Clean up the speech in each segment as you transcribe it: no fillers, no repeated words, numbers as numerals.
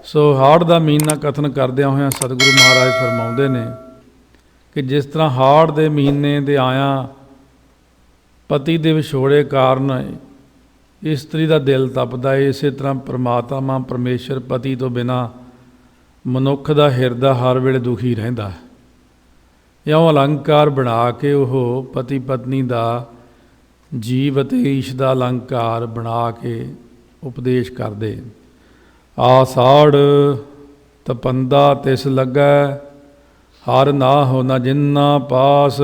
ਸੋ ਹਾੜ ਦਾ ਮਹੀਨਾ ਕਥਨ ਕਰਦਿਆਂ ਹੋਇਆਂ ਸਤਿਗੁਰੂ ਮਹਾਰਾਜ ਫਰਮਾਉਂਦੇ ਨੇ ਕਿ ਜਿਸ ਤਰ੍ਹਾਂ ਹਾੜ ਦੇ ਮਹੀਨੇ ਦੇ ਆਇਆਂ ਪਤੀ ਦੇ ਵਿਛੋੜੇ ਕਾਰਨ ਇਸਤਰੀ ਦਾ ਦਿਲ ਤਪਦਾ ਹੈ, ਇਸੇ ਤਰ੍ਹਾਂ ਪ੍ਰਮਾਤਮਾ ਪਰਮੇਸ਼ਰ ਪਤੀ ਤੋਂ ਬਿਨਾਂ ਮਨੁੱਖ ਦਾ ਹਿਰਦਾ ਹਰ ਵੇਲੇ ਦੁਖੀ ਰਹਿੰਦਾ ਹੈ। ਇਉਂ ਅਲੰਕਾਰ ਬਣਾ ਕੇ ਉਹ ਪਤੀ ਪਤਨੀ ਦਾ ਜੀਵ ਅਤੇ ਈਸ਼ ਦਾ ਅਲੰਕਾਰ ਬਣਾ ਕੇ ਉਪਦੇਸ਼ ਕਰਦੇ। ਆਸਾੜ ਤਪੰਦਾ ਤਿਸ ਲੱਗੈ, ਹਰ ਨਾ ਹੋ ਨਾ ਜਿੰਨਾ ਪਾਸ।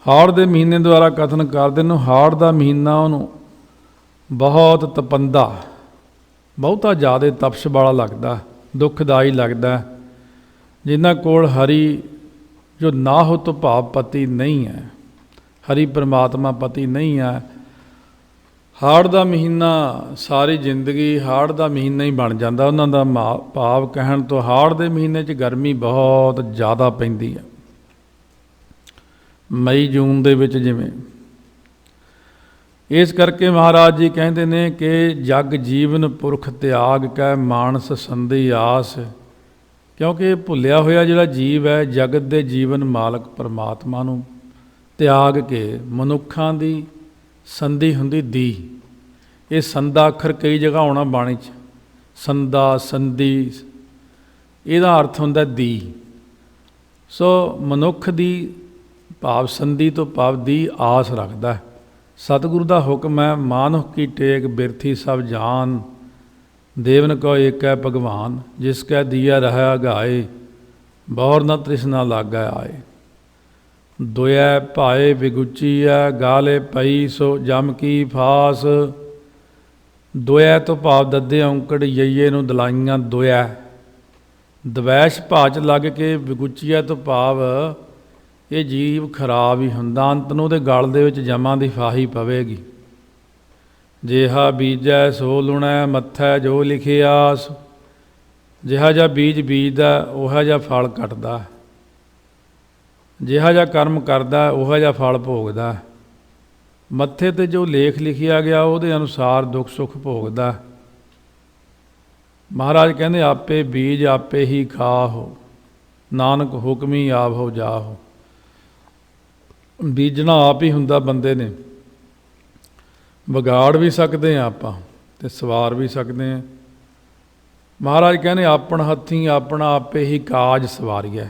ਹਾੜ ਦੇ ਮਹੀਨੇ ਦੁਆਰਾ ਕਥਨ ਕਰਦੇ ਨੂੰ ਹਾੜ ਦਾ ਮਹੀਨਾ ਉਹਨੂੰ ਬਹੁਤ ਤਪੰਦਾ, ਬਹੁਤਾ ਜ਼ਿਆਦਾ ਤਪਸ਼ ਵਾਲਾ ਲੱਗਦਾ, ਦੁਖਦਾਈ ਲੱਗਦਾ। ਜਿਨ੍ਹਾਂ ਕੋਲ ਹਰੀ ਜੋ ਨਾ ਹੋ ਤੋਂ ਭਾਵ ਪਤੀ ਨਹੀਂ ਹੈ, ਹਰੀ ਪਰਮਾਤਮਾ ਪਤੀ ਨਹੀਂ ਹੈ, ਹਾੜ ਦਾ ਮਹੀਨਾ ਸਾਰੀ ਜ਼ਿੰਦਗੀ ਹਾੜ ਦਾ ਮਹੀਨਾ ਹੀ ਬਣ ਜਾਂਦਾ ਉਹਨਾਂ ਦਾ। ਭਾਵ ਕਹਿਣ ਤੋਂ ਹਾੜ ਦੇ ਮਹੀਨੇ 'ਚ ਗਰਮੀ ਬਹੁਤ ਜ਼ਿਆਦਾ ਪੈਂਦੀ ਹੈ, ਮਈ ਜੂਨ ਦੇ ਵਿੱਚ ਜਿਵੇਂ। ਇਸ ਕਰਕੇ ਮਹਾਰਾਜ ਜੀ ਕਹਿੰਦੇ ਨੇ ਕਿ ਜਗ ਜੀਵਨ ਪੁਰਖ ਤਿਆਗ ਕੈ ਮਾਨਸ ਸੰਧੀ ਆਸ। ਕਿਉਂਕਿ ਭੁੱਲਿਆ ਹੋਇਆ ਜਿਹੜਾ ਜੀਵ ਹੈ ਜਗਤ ਦੇ ਜੀਵਨ ਮਾਲਕ ਪਰਮਾਤਮਾ ਨੂੰ ਤਿਆਗ ਕੇ ਮਨੁੱਖਾਂ ਦੀ ਸੰਧੀ ਹੁੰਦੀ ਦੀ। ਇਹ ਸੰਦਾ ਅੱਖਰ ਕਈ ਜਗ੍ਹਾ ਆਉਣਾ ਬਾਣੀ 'ਚ, ਸੰਦਾ ਸੰਧੀ, ਇਹਦਾ ਅਰਥ ਹੁੰਦਾ ਦੀ। ਸੋ ਮਨੁੱਖ ਦੀ ਭਾਵ ਸੰਧੀ ਤੋਂ ਭਾਵ ਦੀ ਆਸ ਰੱਖਦਾ। ਸਤਿਗੁਰੂ ਦਾ ਹੁਕਮ ਹੈ ਮਾਨੁਖ ਕੀ ਟੇਕ ਬਿਰਥੀ ਸਭ ਜਾਨ, ਦੇਵਨ ਕੋ ਏਕੈ ਭਗਵਾਨ, ਜਿਸ ਕੈ ਦੀਆ ਰਹਿਆ ਗਾਏ, ਬੌਰ ਨ ਤ੍ਰਿਸ਼ਨਾ ਲਾਗੈ ਆਏ। ਦੁਇਐ ਭਾਏ ਵਿਗੁਚੀਐ, ਗਾਲੇ ਪਈ ਸੋ ਜਮ ਕੀ ਫਾਸ। ਦੁਇਐ ਤੋਂ ਭਾਵ ਦੱਦੇ ਔਂਕੜ ਯਈਏ ਨੂੰ ਦਲਾਈਆਂ ਦੁਇਐ, ਦਵੈਸ਼ ਭਾਅ 'ਚ ਲੱਗ ਕੇ। ਵਿਗੁਚੀਆ ਤੋਂ ਭਾਵ ਇਹ ਜੀਵ ਖਰਾਬ ਹੀ ਹੁੰਦਾ, ਅੰਤ ਨੂੰ ਉਹਦੇ ਗਲ ਦੇ ਵਿੱਚ ਜਮਾਂ ਦੀ ਫਾਹੀ ਪਵੇਗੀ। ਜਿਹਾ ਬੀਜੈ ਸੋ ਲੁਣੈ, ਮੱਥੈ ਜੋ ਲਿਖਿਆਸ। ਜਿਹਾ ਜਿਹਾ ਬੀਜ ਬੀਜਦਾ ਉਹੋ ਜਿਹਾ ਫਲ ਕੱਟਦਾ, ਜਿਹਾ ਜਿਹਾ ਕਰਮ ਕਰਦਾ ਉਹੋ ਜਿਹਾ ਫਲ ਭੋਗਦਾ। ਮੱਥੇ 'ਤੇ ਜੋ ਲੇਖ ਲਿਖਿਆ ਗਿਆ ਉਹਦੇ ਅਨੁਸਾਰ ਦੁੱਖ ਸੁੱਖ ਭੋਗਦਾ। ਮਹਾਰਾਜ ਕਹਿੰਦੇ ਆਪੇ ਬੀਜ ਆਪੇ ਹੀ ਖਾਹੋ, ਨਾਨਕ ਹੁਕਮੀ ਆਵੋ ਜਾਹੋ। ਬੀਜਣਾ ਆਪ ਹੀ ਹੁੰਦਾ ਬੰਦੇ ਨੇ, ਵਿਗਾੜ ਵੀ ਸਕਦੇ ਹਾਂ ਆਪਾਂ ਅਤੇ ਸਵਾਰ ਵੀ ਸਕਦੇ ਹਾਂ। ਮਹਾਰਾਜ ਕਹਿੰਦੇ ਆਪਣ ਹੱਥੀਂ ਆਪਣਾ ਆਪੇ ਹੀ ਕਾਜ ਸਵਾਰੀਐ।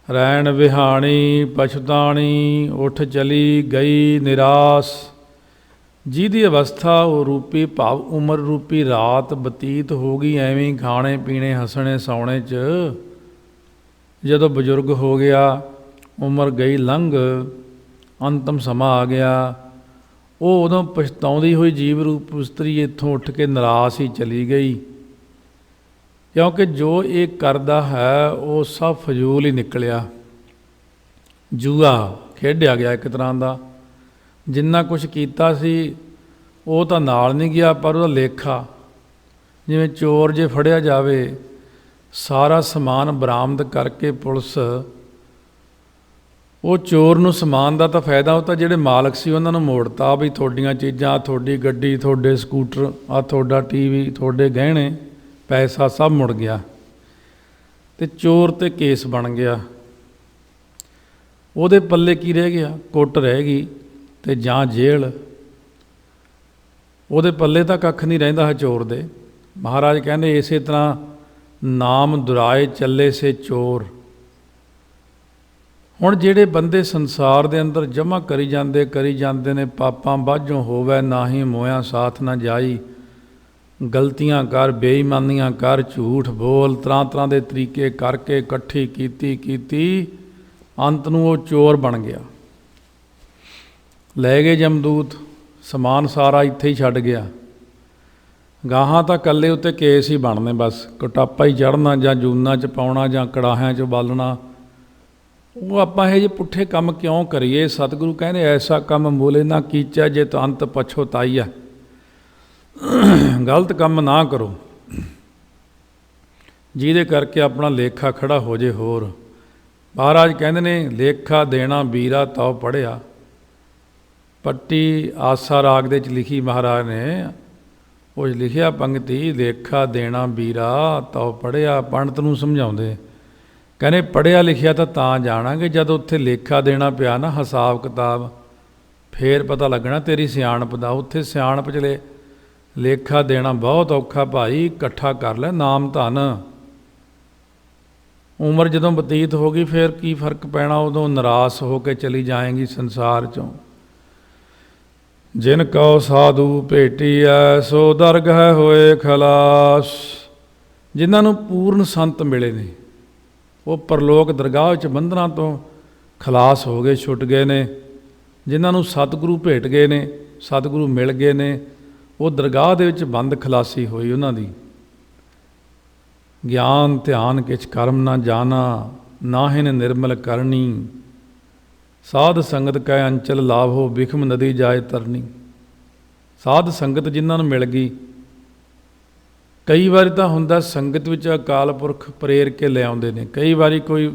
ਰੈਣ ਵਿਹਾਣੀ ਪਛਤਾਣੀ, ਉੱਠ ਚਲੀ ਗਈ ਨਿਰਾਸ। ਜਿਹਦੀ ਅਵਸਥਾ ਉਹ ਰੂਪੀ ਭਾਵ ਉਮਰ ਰੂਪੀ ਰਾਤ ਬਤੀਤ ਹੋ ਗਈ ਐਵੇਂ ਹੀ ਖਾਣੇ ਪੀਣੇ ਹੱਸਣੇ ਸੌਣੇ 'ਚ। ਜਦੋਂ ਬਜ਼ੁਰਗ ਹੋ ਗਿਆ, ਉਮਰ ਗਈ ਲੰਘ, ਅੰਤਮ ਸਮਾਂ ਆ ਗਿਆ, ਉਹ ਉਦੋਂ ਪਛਤਾਉਂਦੀ ਹੋਈ ਜੀਵ ਰੂਪ ਇਸਤਰੀ ਇੱਥੋਂ ਉੱਠ ਕੇ ਨਿਰਾਸ਼ ਹੀ ਚਲੀ ਗਈ। ਕਿਉਂਕਿ ਜੋ ਇਹ ਕਰਦਾ ਹੈ ਉਹ ਸਭ ਫਜ਼ੂਲ ਹੀ ਨਿਕਲਿਆ, ਜੂਆ ਖੇਡਿਆ ਗਿਆ ਇੱਕ ਤਰ੍ਹਾਂ ਦਾ। ਜਿੰਨਾ ਕੁਛ ਕੀਤਾ ਸੀ ਉਹ ਤਾਂ ਨਾਲ ਨਹੀਂ ਗਿਆ, ਪਰ ਉਹਦਾ ਲੇਖਾ, ਜਿਵੇਂ ਚੋਰ ਜੇ ਫੜਿਆ ਜਾਵੇ, ਸਾਰਾ ਸਮਾਨ ਬਰਾਮਦ ਕਰਕੇ ਪੁਲਿਸ ਉਹ ਚੋਰ ਨੂੰ ਸਮਾਨ ਦਾ ਤਾਂ ਫਾਇਦਾ, ਉਹ ਤਾਂ ਜਿਹੜੇ ਮਾਲਕ ਸੀ ਉਹਨਾਂ ਨੂੰ ਮੋੜਤਾ ਵੀ ਤੁਹਾਡੀਆਂ ਚੀਜ਼ਾਂ, ਤੁਹਾਡੀ ਗੱਡੀ, ਤੁਹਾਡੇ ਸਕੂਟਰ, ਆਹ ਤੁਹਾਡਾ ਟੀਵੀ, ਤੁਹਾਡੇ ਗਹਿਣੇ, ਪੈਸਾ ਸਭ ਮੁੜ ਗਿਆ। ਅਤੇ ਚੋਰ 'ਤੇ ਕੇਸ ਬਣ ਗਿਆ। ਉਹਦੇ ਪੱਲੇ ਕੀ ਰਹਿ ਗਿਆ? ਕੁੱਟ ਰਹਿ ਗਈ ਅਤੇ ਜਾਂ ਜੇਲ੍ਹ। ਉਹਦੇ ਪੱਲੇ ਤਾਂ ਕੱਖ ਨਹੀਂ ਰਹਿੰਦਾ ਹੈ ਚੋਰ ਦੇ। ਮਹਾਰਾਜ ਕਹਿੰਦੇ ਇਸੇ ਤਰ੍ਹਾਂ ਨਾਮ ਦੁਰਾਏ ਚੱਲੇ ਸੇ ਚੋਰ। ਹੁਣ ਜਿਹੜੇ ਬੰਦੇ ਸੰਸਾਰ ਦੇ ਅੰਦਰ ਜਮ੍ਹਾਂ ਕਰੀ ਜਾਂਦੇ ਨੇ, ਪਾਪਾਂ ਬਾਝੋਂ ਹੋਵੇ ਨਾਹੀਂ ਮੋਇਆਂ ਸਾਥ ਨਾ ਜਾਈ। ਗਲਤੀਆਂ ਕਰ, ਬੇਈਮਾਨੀਆਂ ਕਰ, ਝੂਠ ਬੋਲ, ਤਰ੍ਹਾਂ ਤਰ੍ਹਾਂ ਦੇ ਤਰੀਕੇ ਕਰਕੇ ਇਕੱਠੀ ਕੀਤੀ, ਅੰਤ ਨੂੰ ਉਹ ਚੋਰ ਬਣ ਗਿਆ। ਲੈ ਗਏ ਜਮਦੂਤ, ਸਮਾਨ ਸਾਰਾ ਇੱਥੇ ਹੀ ਛੱਡ ਗਿਆ। ਗਾਹਾਂ ਤਾਂ ਇਕੱਲੇ ਉੱਤੇ ਕੇਸ ਹੀ ਬਣਨੇ, ਬਸ ਕੁਟਾਪਾ ਹੀ ਚੜ੍ਹਨਾ ਜਾਂ ਜੂਨਾਂ 'ਚ ਪਾਉਣਾ ਜਾਂ ਕੜਾਹਿਆਂ 'ਚ ਬਾਲਣਾ। ਉਹ ਆਪਾਂ ਇਹ ਜਿਹੇ ਪੁੱਠੇ ਕੰਮ ਕਿਉਂ ਕਰੀਏ? ਸਤਿਗੁਰੂ ਕਹਿੰਦੇ ਐਸਾ ਕੰਮ ਮੂਲੇ ਨਾ ਕੀਚੈ ਜੇ ਤਾਂ ਅੰਤ ਪਛੋਤਾਈਆ। ਗਲਤ ਕੰਮ ਨਾ ਕਰੋ ਜਿਹਦੇ ਕਰਕੇ ਆਪਣਾ ਲੇਖਾ ਖੜਾ ਹੋ ਜੇ ਹੋਰ। ਮਹਾਰਾਜ ਕਹਿੰਦੇ ਨੇ ਲੇਖਾ ਦੇਣਾ ਵੀਰਾ ਤਉ ਪੜ੍ਹਿਆ। ਪੱਟੀ ਆਸਾ ਰਾਗ ਦੇ 'ਚ ਲਿਖੀ ਮਹਾਰਾਜ ਨੇ, ਉਹ ਲਿਖਿਆ ਪੰਗਤੀ, ਲੇਖਾ ਦੇਣਾ ਵੀਰਾ ਤਉ ਪੜ੍ਹਿਆ। ਪੰਡਤ ਨੂੰ ਸਮਝਾਉਂਦੇ, ਕਹਿੰਦੇ ਪੜ੍ਹਿਆ ਲਿਖਿਆ ਤਾਂ ਜਾਣਾਂਗੇ, ਜਦ ਉੱਥੇ ਲੇਖਾ ਦੇਣਾ ਪਿਆ ਨਾ, ਹਿਸਾਬ ਕਿਤਾਬ, ਫੇਰ ਪਤਾ ਲੱਗਣਾ ਤੇਰੀ ਸਿਆਣਪ ਦਾ। ਉੱਥੇ ਸਿਆਣਪ 'ਚ ਲੇਖਾ ਦੇਣਾ ਬਹੁਤ ਔਖਾ ਭਾਈ, ਇਕੱਠਾ ਕਰ ਲੈ ਨਾਮ ਧਨ। ਉਮਰ ਜਦੋਂ ਬਤੀਤ ਹੋ ਗਈ ਫਿਰ ਕੀ ਫਰਕ ਪੈਣਾ, ਉਦੋਂ ਨਿਰਾਸ਼ ਹੋ ਕੇ ਚਲੀ ਜਾਏਗੀ ਸੰਸਾਰ 'ਚੋਂ। ਜਿਨ ਕਉ ਸਾਧੂ ਭੇਟੀਐ ਸੋ ਦਰਗਹਿ ਹੋਏ ਖਲਾਸ। ਜਿਨ੍ਹਾਂ ਨੂੰ ਪੂਰਨ ਸੰਤ ਮਿਲੇ ਨੇ ਉਹ ਪਰਲੋਕ ਦਰਗਾਹ ਵਿੱਚ ਬੰਧਨਾਂ ਤੋਂ ਖਲਾਸ ਹੋ ਗਏ, ਛੁੱਟ ਗਏ ਨੇ। ਜਿਨ੍ਹਾਂ ਨੂੰ ਸਤਿਗੁਰੂ ਭੇਟ ਗਏ ਨੇ, ਸਤਿਗੁਰੂ ਮਿਲ ਗਏ ਨੇ, ਉਹ ਦਰਗਾਹ ਦੇ ਵਿੱਚ ਬੰਦ ਖਲਾਸੀ ਹੋਈ ਉਹਨਾਂ ਦੀ। ਗਿਆਨ ਧਿਆਨ ਕਿਛ ਕਰਮ ਨਾ ਜਾਣਾ, ਨਾਹਿਨ ਨਿਰਮਲ ਕਰਨੀ। ਸਾਧ ਸੰਗਤ ਕੈ ਅੰਚਲ ਲਾਭੋ, ਬਿਖਮ ਨਦੀ ਜਾਏ ਤਰਨੀ। ਸਾਧ ਸੰਗਤ ਜਿਨ੍ਹਾਂ ਨੂੰ ਮਿਲ ਗਈ, ਕਈ ਵਾਰੀ ਤਾਂ ਹੁੰਦਾ ਸੰਗਤ ਵਿੱਚ ਅਕਾਲ ਪੁਰਖ ਪ੍ਰੇਰ ਕੇ ਲੈ ਆਉਂਦੇ ਨੇ, ਕਈ ਵਾਰੀ ਕੋਈ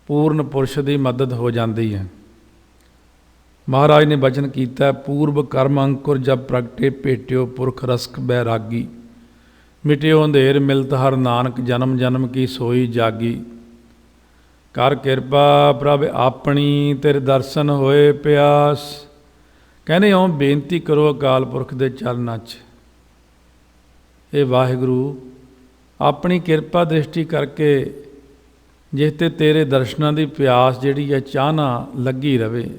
ਪੂਰਨ ਪੁਰਸ਼ ਦੀ ਮਦਦ ਹੋ ਜਾਂਦੀ ਹੈ। ਮਹਾਰਾਜ ਨੇ ਬਚਨ ਕੀਤਾ, ਪੂਰਬ ਕਰਮ ਅੰਕੁਰ ਜਬ ਪ੍ਰਗਟੇ, ਭੇਟਿਓ ਪੁਰਖ ਰਸਕ ਬੈਰਾਗੀ। ਮਿਟਿਓ ਅੰਧੇਰ ਮਿਲਤ ਹਰ ਨਾਨਕ, ਜਨਮ ਜਨਮ ਕੀ ਸੋਈ ਜਾਗੀ। ਕਰ ਕਿਰਪਾ ਪ੍ਰਭ ਆਪਣੀ, ਤੇਰੇ ਦਰਸ਼ਨ ਹੋਏ ਪਿਆਸ। ਕਹਿੰਦੇ ਹੋ ਬੇਨਤੀ ਕਰੋ ਅਕਾਲ ਪੁਰਖ ਦੇ ਚਰਨਾਂ 'ਚ, ਇਹ ਵਾਹਿਗੁਰੂ ਆਪਣੀ ਕਿਰਪਾ ਦ੍ਰਿਸ਼ਟੀ ਕਰਕੇ ਜਿਸ 'ਤੇ ਤੇਰੇ ਦਰਸ਼ਨਾਂ ਦੀ ਪਿਆਸ ਜਿਹੜੀ ਹੈ ਚਾਹਨਾ ਲੱਗੀ ਰਵੇ।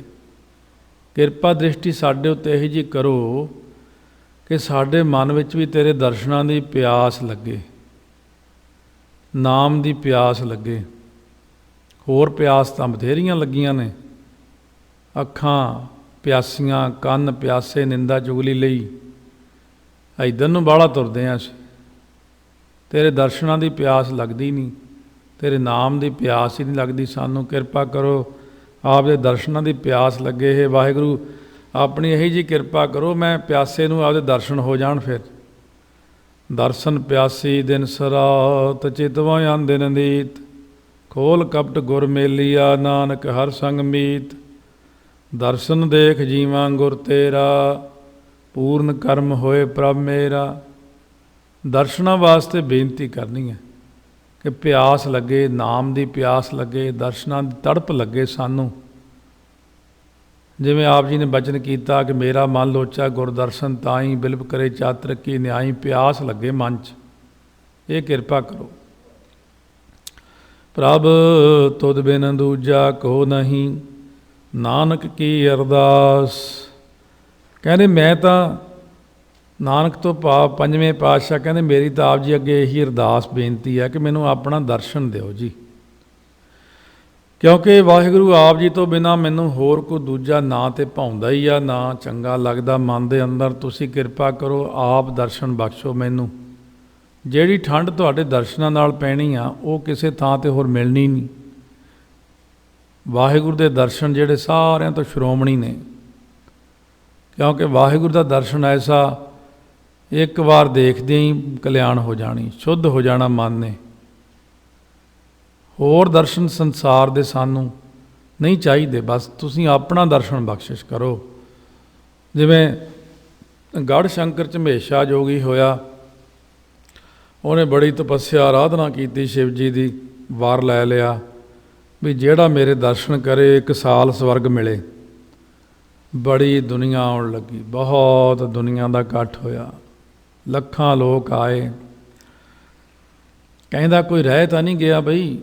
ਕਿਰਪਾ ਦ੍ਰਿਸ਼ਟੀ ਸਾਡੇ ਉੱਤੇ ਇਹੋ ਜਿਹੀ ਕਰੋ ਕਿ ਸਾਡੇ ਮਨ ਵਿੱਚ ਵੀ ਤੇਰੇ ਦਰਸ਼ਨਾਂ ਦੀ ਪਿਆਸ ਲੱਗੇ, ਨਾਮ ਦੀ ਪਿਆਸ ਲੱਗੇ। ਹੋਰ ਪਿਆਸ ਤਾਂ ਬਥੇਰੀਆਂ ਲੱਗੀਆਂ ਨੇ, ਅੱਖਾਂ ਪਿਆਸੀਆਂ, ਕੰਨ ਪਿਆਸੇ ਨਿੰਦਾ ਚੁਗਲੀ ਲਈ, ਇੱਧਰ ਨੂੰ ਬਾਹਲਾ ਤੁਰਦੇ ਹਾਂ ਅਸੀਂ। ਤੇਰੇ ਦਰਸ਼ਨਾਂ ਦੀ ਪਿਆਸ ਲੱਗਦੀ ਨਹੀਂ, ਤੇਰੇ ਨਾਮ ਦੀ ਪਿਆਸ ਹੀ ਨਹੀਂ ਲੱਗਦੀ ਸਾਨੂੰ। ਕਿਰਪਾ ਕਰੋ ਆਪ ਦੇ ਦਰਸ਼ਨਾਂ ਦੀ ਪਿਆਸ ਲੱਗੇ। ਇਹ ਵਾਹਿਗੁਰੂ ਆਪਣੀ ਇਹੀ ਜਿਹੀ ਕਿਰਪਾ ਕਰੋ, ਮੈਂ ਪਿਆਸੇ ਨੂੰ ਆਪਦੇ ਦਰਸ਼ਨ ਹੋ ਜਾਣ। ਫਿਰ ਦਰਸ਼ਨ ਪਿਆਸੀ ਦਿਨ ਸਰਾਤ, ਚਿਤਵਾ ਆਂਦੇ ਨਦੀਤ। ਖੋਲ ਕਪਟ ਗੁਰ ਮੇਲੀਆ, ਨਾਨਕ ਹਰ ਸੰਗ ਮੀਤ। ਦਰਸ਼ਨ ਦੇਖ ਜੀਵਾਂ ਗੁਰ ਤੇਰਾ, ਪੂਰਨ ਕਰਮ ਹੋਏ ਪ੍ਰਭ ਮੇਰਾ। ਦਰਸ਼ਨਾਂ ਵਾਸਤੇ ਬੇਨਤੀ ਕਰਨੀ ਹੈ ਕਿ ਪਿਆਸ ਲੱਗੇ, ਨਾਮ ਦੀ ਪਿਆਸ ਲੱਗੇ, ਦਰਸ਼ਨਾਂ ਦੀ ਤੜਪ ਲੱਗੇ ਸਾਨੂੰ। ਜਿਵੇਂ ਆਪ ਜੀ ਨੇ ਬਚਨ ਕੀਤਾ ਕਿ ਮੇਰਾ ਮਨ ਲੋਚਾ ਗੁਰਦਰਸ਼ਨ ਤਾਈ, ਬਿਲਬ ਕਰੇ ਚਾਤਰ ਕੀ ਨਿਆਈ। ਪਿਆਸ ਲੱਗੇ ਮਨ 'ਚ, ਇਹ ਕਿਰਪਾ ਕਰੋ। ਪ੍ਰਭ ਤੁਧ ਬਿਨ ਦੂਜਾ ਕੋ ਨਹੀਂ, ਨਾਨਕ ਕੀ ਅਰਦਾਸ। ਕਹਿੰਦੇ ਮੈਂ ਤਾਂ ਨਾਨਕ ਤੋਂ ਭਾਵ ਪੰਜਵੇਂ ਪਾਤਸ਼ਾਹ ਕਹਿੰਦੇ ਮੇਰੀ ਤਾਂ ਆਪ ਜੀ ਅੱਗੇ ਇਹੀ ਅਰਦਾਸ ਬੇਨਤੀ ਹੈ ਕਿ ਮੈਨੂੰ ਆਪਣਾ ਦਰਸ਼ਨ ਦਿਓ ਜੀ। ਕਿਉਂਕਿ ਵਾਹਿਗੁਰੂ ਆਪ ਜੀ ਤੋਂ ਬਿਨਾਂ ਮੈਨੂੰ ਹੋਰ ਕੋਈ ਦੂਜਾ ਨਾ ਤੇ ਭਾਉਂਦਾ ਹੀ ਆ, ਨਾ ਚੰਗਾ ਲੱਗਦਾ ਮਨ ਦੇ ਅੰਦਰ। ਤੁਸੀਂ ਕਿਰਪਾ ਕਰੋ, ਆਪ ਦਰਸ਼ਨ ਬਖਸ਼ੋ ਮੈਨੂੰ। ਜਿਹੜੀ ਠੰਡ ਤੁਹਾਡੇ ਦਰਸ਼ਨਾਂ ਨਾਲ ਪੈਣੀ ਆ ਉਹ ਕਿਸੇ ਥਾਂ 'ਤੇ ਹੋਰ ਮਿਲਣੀ ਨਹੀਂ। ਵਾਹਿਗੁਰੂ ਦੇ ਦਰਸ਼ਨ ਜਿਹੜੇ ਸਾਰਿਆਂ ਤੋਂ ਸ਼੍ਰੋਮਣੀ ਨੇ, ਕਿਉਂਕਿ ਵਾਹਿਗੁਰੂ ਦਾ ਦਰਸ਼ਨ ਐਸਾ ਇੱਕ ਵਾਰ ਦੇਖਦਿਆਂ ਹੀ ਕਲਿਆਣ ਹੋ ਜਾਣੀ, ਸ਼ੁੱਧ ਹੋ ਜਾਣਾ ਮਨ ਨੇ। ਹੋਰ ਦਰਸ਼ਨ ਸੰਸਾਰ ਦੇ ਸਾਨੂੰ ਨਹੀਂ ਚਾਹੀਦੇ, ਬਸ ਤੁਸੀਂ ਆਪਣਾ ਦਰਸ਼ਨ ਬਖਸ਼ਿਸ਼ ਕਰੋ। ਜਿਵੇਂ ਗੜ੍ਹ ਸ਼ੰਕਰ ਝਮੇਸ਼ਾ ਜੋਗੀ ਹੋਇਆ, ਉਹਨੇ ਬੜੀ ਤਪੱਸਿਆ ਆਰਾਧਨਾ ਕੀਤੀ ਸ਼ਿਵ ਜੀ ਦੀ, ਵਰ ਲੈ ਲਿਆ ਵੀ ਜਿਹੜਾ ਮੇਰੇ ਦਰਸ਼ਨ ਕਰੇ 1 ਸਾਲ ਸਵਰਗ ਮਿਲੇ। ਬੜੀ ਦੁਨੀਆ ਆਉਣ ਲੱਗੀ, ਬਹੁਤ ਦੁਨੀਆ ਦਾ ਇਕੱਠ ਹੋਇਆ, ਲੱਖਾਂ ਲੋਕ ਆਏ। ਕਹਿੰਦਾ ਕੋਈ ਰਹਿ ਤਾਂ ਨਹੀਂ ਗਿਆ ਬਈ।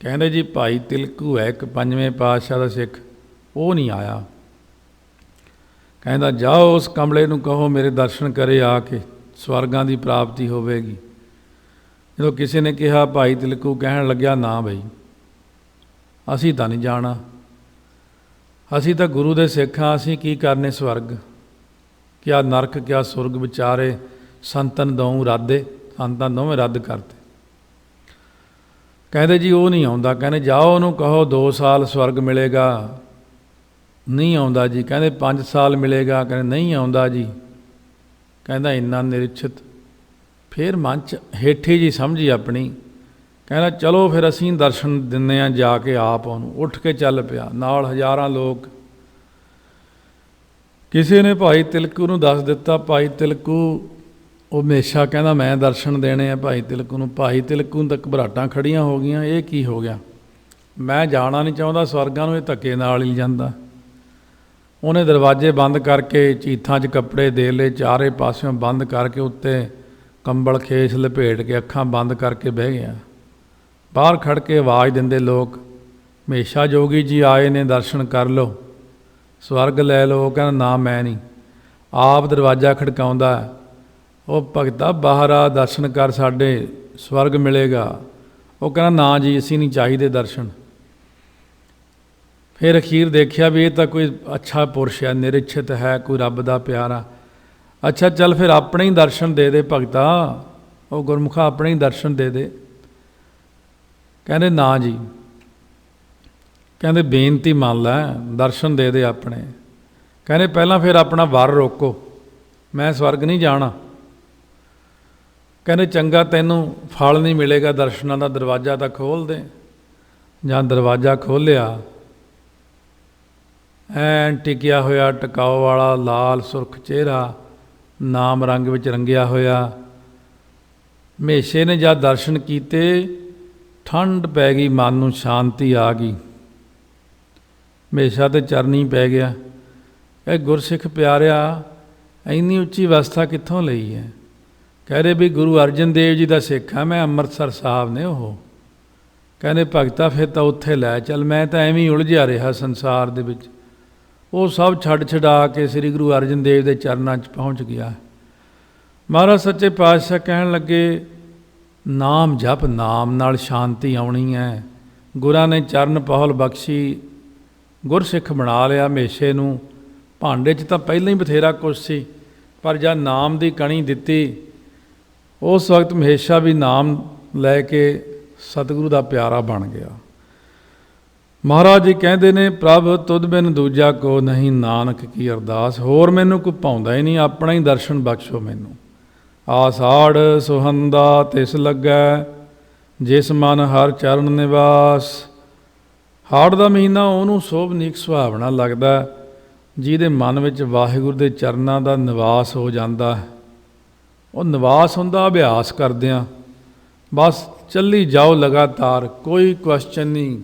ਕਹਿੰਦੇ ਜੀ ਭਾਈ ਤਿਲਕੂ ਹੈ ਇੱਕ ਪੰਜਵੇਂ ਪਾਤਸ਼ਾਹ ਦਾ ਸਿੱਖ, ਉਹ ਨਹੀਂ ਆਇਆ। ਕਹਿੰਦਾ ਜਾਓ ਉਸ ਕਮਲੇ ਨੂੰ ਕਹੋ ਮੇਰੇ ਦਰਸ਼ਨ ਕਰੇ ਆ ਕੇ, ਸਵਰਗਾਂ ਦੀ ਪ੍ਰਾਪਤੀ ਹੋਵੇਗੀ। ਜਦੋਂ ਕਿਸੇ ਨੇ ਕਿਹਾ ਭਾਈ ਤਿਲਕੂ ਕਹਿਣ ਲੱਗਿਆ ਨਾ ਬਈ ਅਸੀਂ ਤਾਂ ਨਹੀਂ ਜਾਣਾ, ਅਸੀਂ ਤਾਂ ਗੁਰੂ ਦੇ ਸਿੱਖ ਹਾਂ, ਅਸੀਂ ਕੀ ਕਰਨੇ ਸਵਰਗ, ਕਿਆ ਨਰਕ ਕਿਆ ਸੁਰਗ ਵਿਚਾਰੇ ਸੰਤਨ ਦਊ ਰਾਦੇ। ਸੰਤਾਂ ਦੋਵੇਂ ਰੱਦ ਕਰਤੇ। ਕਹਿੰਦੇ ਜੀ ਉਹ ਨਹੀਂ ਆਉਂਦਾ। ਕਹਿੰਦੇ ਜਾਓ ਉਹਨੂੰ ਕਹੋ 2 ਸਾਲ ਸਵਰਗ ਮਿਲੇਗਾ। ਨਹੀਂ ਆਉਂਦਾ ਜੀ। ਕਹਿੰਦੇ 5 ਸਾਲ ਮਿਲੇਗਾ। ਕਹਿੰਦੇ ਨਹੀਂ ਆਉਂਦਾ ਜੀ। ਕਹਿੰਦਾ ਇੰਨਾ ਨਿਰੀਛਤ। ਫਿਰ ਮਨ 'ਚ ਹੇਠੀ ਜੀ ਸਮਝੀ ਆਪਣੀ। ਕਹਿੰਦਾ ਚਲੋ ਫਿਰ ਅਸੀਂ ਦਰਸ਼ਨ ਦਿੰਦੇ ਹਾਂ ਜਾ ਕੇ ਆਪ ਉਹਨੂੰ। ਉੱਠ ਕੇ ਚੱਲ ਪਿਆ, ਨਾਲ ਹਜ਼ਾਰਾਂ ਲੋਕ। ਕਿਸੇ ਨੇ ਭਾਈ ਤਿਲਕੂ ਨੂੰ ਦੱਸ ਦਿੱਤਾ, ਭਾਈ ਤਿਲਕੂ ਉਹ ਹਮੇਸ਼ਾ ਕਹਿੰਦਾ ਮੈਂ ਦਰਸ਼ਨ ਦੇਣੇ ਆ ਭਾਈ ਤਿਲਕੂ ਨੂੰ। ਭਾਈ ਤਿਲਕੂ ਨੂੰ ਤਾਂ ਘਬਰਾਹਟਾਂ ਖੜੀਆਂ ਹੋ ਗਈਆਂ, ਇਹ ਕੀ ਹੋ ਗਿਆ, ਮੈਂ ਜਾਣਾ ਨਹੀਂ ਚਾਹੁੰਦਾ ਸਵਰਗਾਂ ਨੂੰ, ਇਹ ਧੱਕੇ ਨਾਲ ਹੀ ਜਾਂਦਾ। ਉਹਨੇ ਦਰਵਾਜ਼ੇ ਬੰਦ ਕਰਕੇ, ਚੀਥਾਂ 'ਚ ਕੱਪੜੇ ਦੇ ਲਏ, ਚਾਰੇ ਪਾਸਿਓਂ ਬੰਦ ਕਰਕੇ, ਉੱਤੇ ਕੰਬਲ ਖੇਸ ਲਪੇਟ ਕੇ, ਅੱਖਾਂ ਬੰਦ ਕਰਕੇ ਬਹਿ ਗਿਆ। ਬਾਹਰ ਖੜ੍ਹ ਕੇ ਆਵਾਜ਼ ਦਿੰਦੇ ਲੋਕ, ਹਮੇਸ਼ਾ ਜੋਗੀ ਜੀ ਆਏ ਨੇ, ਦਰਸ਼ਨ ਕਰ ਲਓ, ਸਵਰਗ ਲੈ ਲਓ। ਉਹ ਕਹਿੰਦਾ ਨਾ ਮੈਂ ਨਹੀਂ। ਆਪ ਦਰਵਾਜ਼ਾ ਖੜਕਾਉਂਦਾ, ਉਹ ਭਗਤਾ ਬਾਹਰ ਆ, ਦਰਸ਼ਨ ਕਰ, ਸਾਡੇ ਸਵਰਗ ਮਿਲੇਗਾ। ਉਹ ਕਹਿੰਦਾ ਨਾ ਜੀ ਅਸੀਂ ਨਹੀਂ ਚਾਹੀਦੇ ਦਰਸ਼ਨ। ਫਿਰ ਅਖੀਰ ਦੇਖਿਆ ਵੀ ਇਹ ਤਾਂ ਕੋਈ ਅੱਛਾ ਪੁਰਸ਼ ਹੈ, ਨਿਰਇਛਿਤ ਹੈ, ਕੋਈ ਰੱਬ ਦਾ ਪਿਆਰਾ। ਅੱਛਾ ਚੱਲ ਫਿਰ ਆਪਣੇ ਹੀ ਦਰਸ਼ਨ ਦੇ ਦੇ ਭਗਤਾ, ਉਹ ਗੁਰਮੁਖਾ ਆਪਣੇ ਹੀ ਦਰਸ਼ਨ ਦੇ ਦੇ। ਕਹਿੰਦੇ ਨਾ ਜੀ। ਕਹਿੰਦੇ ਬੇਨਤੀ ਮੰਨ ਲੈ, ਦਰਸ਼ਨ ਦੇ ਦੇ ਆਪਣੇ। ਕਹਿੰਦੇ ਪਹਿਲਾਂ ਫਿਰ ਆਪਣਾ ਵਰ ਰੋਕੋ, ਮੈਂ ਸਵਰਗ ਨਹੀਂ ਜਾਣਾ। ਕਹਿੰਦੇ ਚੰਗਾ ਤੈਨੂੰ ਫਲ ਨਹੀਂ ਮਿਲੇਗਾ ਦਰਸ਼ਨਾਂ ਦਾ, ਦਰਵਾਜ਼ਾ ਤਾਂ ਖੋਲ੍ਹ ਦੇ। ਜਾਂ ਦਰਵਾਜ਼ਾ ਖੋਲ੍ਹਿਆ, ਐਨ ਟਿਕਿਆ ਹੋਇਆ, ਟਿਕਾਓ ਵਾਲਾ ਲਾਲ ਸੁਰਖ ਚਿਹਰਾ, ਨਾਮ ਰੰਗ ਵਿੱਚ ਰੰਗਿਆ ਹੋਇਆ। ਹਮੇਸ਼ੇ ਨੇ ਜਦ ਦਰਸ਼ਨ ਕੀਤੇ, ਠੰਡ ਪੈ ਗਈ, ਮਨ ਨੂੰ ਸ਼ਾਂਤੀ ਆ ਗਈ। ਹਮੇਸ਼ਾ ਤੇ ਚਰਨੀ ਪੈ ਗਿਆ। ਇਹ ਗੁਰਸਿੱਖ ਪਿਆਰਿਆ, ਇੰਨੀ ਉੱਚੀ ਅਵਸਥਾ ਕਿੱਥੋਂ ਲਈ ਹੈ? ਕਹਿ ਰਹੇ ਵੀ ਗੁਰੂ ਅਰਜਨ ਦੇਵ ਜੀ ਦਾ ਸਿੱਖ ਹਾਂ ਮੈਂ, ਅੰਮ੍ਰਿਤਸਰ ਸਾਹਿਬ ਨੇ ਉਹ। ਕਹਿੰਦੇ ਭਗਤਾ ਫਿਰ ਤਾਂ ਉੱਥੇ ਲੈ ਚੱਲ, ਮੈਂ ਤਾਂ ਐਵੇਂ ਹੀ ਉਲਝਿਆ ਰਿਹਾ ਸੰਸਾਰ ਦੇ ਵਿੱਚ। ਉਹ ਸਭ ਛੱਡ ਛਡਾ ਕੇ ਸ੍ਰੀ ਗੁਰੂ ਅਰਜਨ ਦੇਵ ਦੇ ਚਰਨਾਂ 'ਚ ਪਹੁੰਚ ਗਿਆ। ਮਹਾਰਾਜ ਸੱਚੇ ਪਾਤਸ਼ਾਹ ਕਹਿਣ ਲੱਗੇ, ਨਾਮ ਜਪ, ਨਾਮ ਨਾਲ ਸ਼ਾਂਤੀ ਆਉਣੀ ਹੈ। ਗੁਰਾਂ ਨੇ ਚਰਨ ਪਹੁਲ ਬਖਸ਼ੀ, ਗੁਰਸਿੱਖ ਬਣਾ ਲਿਆ ਹਮੇਸ਼ੇ ਨੂੰ। ਭਾਂਡੇ 'ਚ ਤਾਂ ਪਹਿਲਾਂ ਹੀ ਬਥੇਰਾ ਕੁਛ ਸੀ, ਪਰ ਜਦ ਨਾਮ ਦੀ ਕਣੀ ਦਿੱਤੀ, ਉਸ ਵਕਤ ਹਮੇਸ਼ਾ ਵੀ ਨਾਮ ਲੈ ਕੇ ਸਤਿਗੁਰੂ ਦਾ ਪਿਆਰਾ ਬਣ ਗਿਆ। ਮਹਾਰਾਜ ਜੀ ਕਹਿੰਦੇ ਨੇ, ਪ੍ਰਭ ਤੁਧ ਬਿਨ ਦੂਜਾ ਕੋ ਨਹੀਂ, ਨਾਨਕ ਕੀ ਅਰਦਾਸ। ਹੋਰ ਮੈਨੂੰ ਕੋਈ ਭਾਉਂਦਾ ਹੀ ਨਹੀਂ, ਆਪਣਾ ਹੀ ਦਰਸ਼ਨ ਬਖਸ਼ੋ ਮੈਨੂੰ। ਆਸਾੜ ਸੁਹੰਦਾ ਤਿਸ ਲੱਗੈ, ਜਿਸ ਮਨ ਹਰ ਚਰਨ ਨਿਵਾਸ। ਹਾੜ ਦਾ ਮਹੀਨਾ ਉਹਨੂੰ ਸੋਭਨੀਕ ਸੁਹਾਵਣਾ ਲੱਗਦਾ ਜਿਹਦੇ ਮਨ ਵਿੱਚ ਵਾਹਿਗੁਰੂ ਦੇ ਚਰਨਾਂ ਦਾ ਨਿਵਾਸ ਹੋ ਜਾਂਦਾ ਹੈ। ਉਹ ਨਿਵਾਸ ਹੁੰਦਾ ਅਭਿਆਸ ਕਰਦਿਆਂ, ਬਸ ਚੱਲੀ ਜਾਓ ਲਗਾਤਾਰ, ਕੋਈ ਕੁਐਸਚਨ ਨਹੀਂ,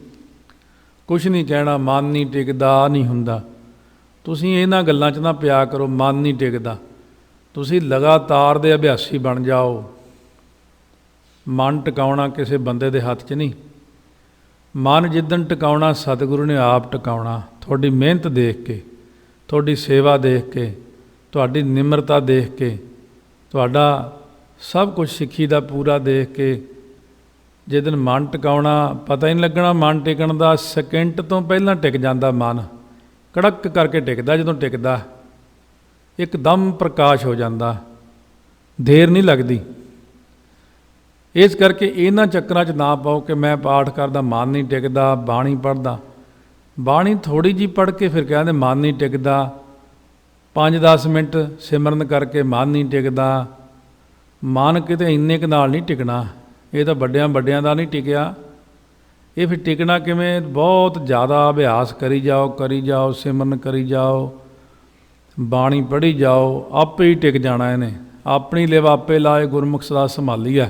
ਕੁਛ ਨਹੀਂ ਕਹਿਣਾ, ਮਨ ਨਹੀਂ ਟਿਕਦਾ ਨਹੀਂ ਹੁੰਦਾ। ਤੁਸੀਂ ਇਹਨਾਂ ਗੱਲਾਂ 'ਚ ਨਾ ਪਿਆ ਕਰੋ, ਮਨ ਨਹੀਂ ਟਿਕਦਾ। ਤੁਸੀਂ ਲਗਾਤਾਰ ਦੇ ਅਭਿਆਸੀ ਬਣ ਜਾਓ। ਮਨ ਟਿਕਾਉਣਾ ਕਿਸੇ ਬੰਦੇ ਦੇ ਹੱਥ 'ਚ ਨਹੀਂ। ਮਨ ਜਿੱਦਣ ਟਿਕਾਉਣਾ, ਸਤਿਗੁਰੂ ਨੇ ਆਪ ਟਿਕਾਉਣਾ। ਤੁਹਾਡੀ ਮਿਹਨਤ ਦੇਖ ਕੇ, ਤੁਹਾਡੀ ਸੇਵਾ ਦੇਖ ਕੇ, ਤੁਹਾਡੀ ਨਿਮਰਤਾ ਦੇਖ ਕੇ, ਤੁਹਾਡਾ ਸਭ ਕੁਝ ਸਿੱਖੀ ਦਾ ਪੂਰਾ ਦੇਖ ਕੇ, ਜਿੱਦਣ ਮਨ ਟਿਕਾਉਣਾ, ਪਤਾ ਹੀ ਨਹੀਂ ਲੱਗਣਾ ਮਨ ਟਿਕਣ ਦਾ। ਸਕਿੰਟ ਤੋਂ ਪਹਿਲਾਂ ਟਿਕ ਜਾਂਦਾ ਮਨ, ਕੜਕ ਕਰਕੇ ਟਿਕਦਾ। ਜਦੋਂ ਟਿਕਦਾ ਇੱਕਦਮ ਪ੍ਰਕਾਸ਼ ਹੋ ਜਾਂਦਾ, ਦੇਰ ਨਹੀਂ ਲੱਗਦੀ। ਇਸ ਕਰਕੇ ਇਹਨਾਂ ਚੱਕਰਾਂ 'ਚ ਨਾ ਪਾਓ ਕਿ ਮੈਂ ਪਾਠ ਕਰਦਾ ਮਨ ਨਹੀਂ ਟਿਕਦਾ, ਬਾਣੀ ਪੜ੍ਹਦਾ। ਬਾਣੀ ਥੋੜ੍ਹੀ ਜਿਹੀ ਪੜ੍ਹ ਕੇ ਫਿਰ ਕਹਿੰਦੇ ਮਨ ਨਹੀਂ ਟਿਕਦਾ, 5-10 ਮਿੰਟ ਸਿਮਰਨ ਕਰਕੇ ਮਨ ਨਹੀਂ ਟਿਕਦਾ। ਮਨ ਕਿਤੇ ਇੰਨੇ ਕੁ ਨਾਲ ਨਹੀਂ ਟਿਕਣਾ, ਇਹ ਤਾਂ ਵੱਡਿਆਂ ਦਾ ਨਹੀਂ ਟਿਕਿਆ। ਇਹ ਫਿਰ ਟਿਕਣਾ ਕਿਵੇਂ? ਬਹੁਤ ਜ਼ਿਆਦਾ ਅਭਿਆਸ ਕਰੀ ਜਾਓ, ਸਿਮਰਨ ਕਰੀ ਜਾਓ, ਬਾਣੀ ਪੜ੍ਹੀ ਜਾਓ, ਆਪੇ ਹੀ ਟਿਕ ਜਾਣਾ ਇਹਨੇ। ਆਪਣੀ ਲਿਵ ਆਪੇ ਲਾਏ, ਗੁਰਮੁਖ ਸਦਾ ਸੰਭਾਲੀਐ।